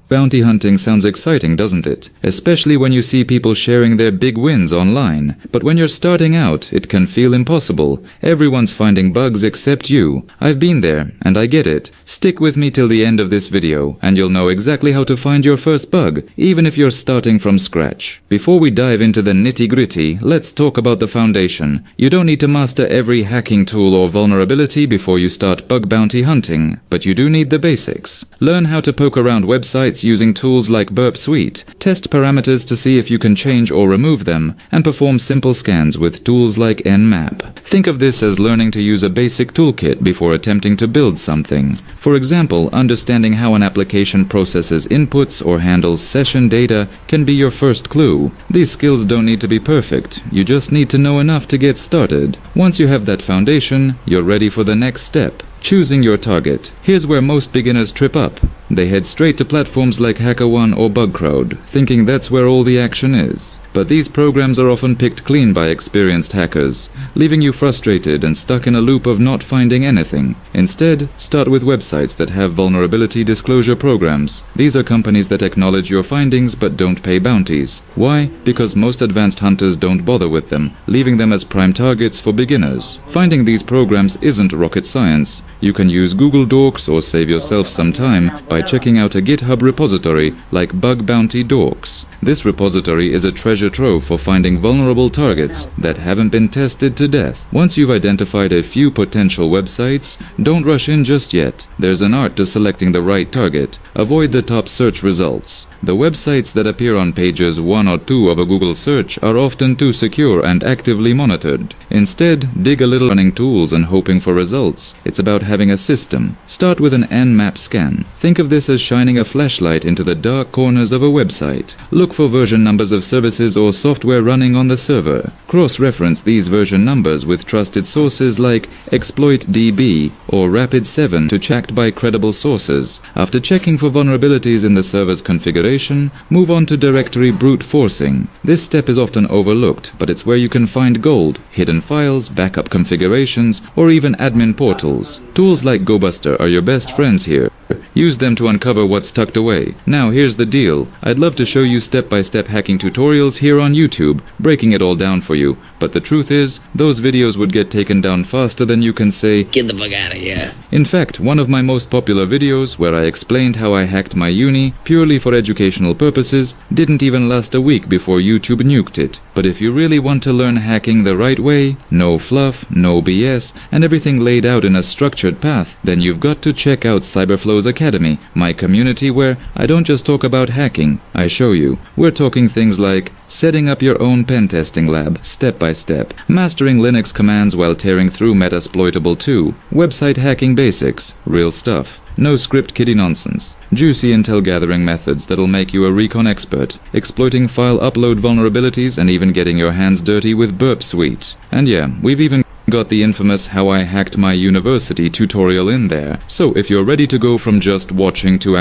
Bounty hunting sounds exciting, doesn't it? Especially when you see people sharing their big wins online. But when you're starting out, it can feel impossible. Everyone's finding bugs except you. I've been there, and I get it. Stick with me till the end of this video, and you'll know exactly how to find your first bug, even if you're starting from scratch. Before we dive into the nitty-gritty, let's talk about the foundation. You don't need to master every hacking tool or vulnerability before you start bug bounty hunting, but you do need the basics. Learn how to poke around websites using tools like Burp Suite, test parameters to see if you can change or remove them, and perform simple scans with tools like Nmap. Think of this as learning to use a basic toolkit before attempting to build something. For example, understanding how an application processes inputs or handles session data can be your first clue. These skills don't need to be perfect, you just need to know enough to get started. Once you have that foundation, you're ready for the next step. Choosing your target. Here's where most beginners trip up. They head straight to platforms like HackerOne or BugCrowd, thinking that's where all the action is. But these programs are often picked clean by experienced hackers, leaving you frustrated and stuck in a loop of not finding anything. Instead, start with websites that have vulnerability disclosure programs. These are companies that acknowledge your findings but don't pay bounties. Why? Because most advanced hunters don't bother with them, leaving them as prime targets for beginners. Finding these programs isn't rocket science. You can use Google Docs or save yourself some time by checking out a GitHub repository like Bug Bounty Docs. This repository is a treasure trove for finding vulnerable targets that haven't been tested to death. Once you've identified a few potential websites, don't rush in just yet. There's an art to selecting the right target. Avoid the top search results. The websites that appear on pages 1 or 2 of a Google search are often too secure and actively monitored. Instead, dig a little running tools and hoping for results. It's about having a system. Start with an Nmap scan. Think of this as shining a flashlight into the dark corners of a website. Look for version numbers of services or software running on the server. Cross-reference these version numbers with trusted sources like ExploitDB or Rapid7 to checked by credible sources. After checking for vulnerabilities in the server's configuration, move on to directory brute forcing. This step is often overlooked, but it's where you can find gold, hidden files, backup configurations, or even admin portals. Tools like GoBuster are your best friends here. Use them to uncover what's tucked away. Now here's the deal. I'd love to show you step-by-step hacking tutorials here on YouTube, breaking it all down for you. But the truth is, those videos would get taken down faster than you can say, "Get the fuck out of here." In fact, one of my most popular videos, where I explained how I hacked my uni purely for educational purposes, didn't even last a week before YouTube nuked it. But if you really want to learn hacking the right way, no fluff, no BS, and everything laid out in a structured path, then you've got to check out Cyberflow's Academy, my community where I don't just talk about hacking, I show you. We're talking things like setting up your own pen testing lab, step by step, mastering Linux commands while tearing through Metasploitable 2, website hacking basics, real stuff, no script kiddie nonsense, juicy intel gathering methods that'll make you a recon expert, exploiting file upload vulnerabilities and even getting your hands dirty with Burp Suite. And yeah, we've even got the infamous How I Hacked My University tutorial in there. So if you're ready to go from just watching to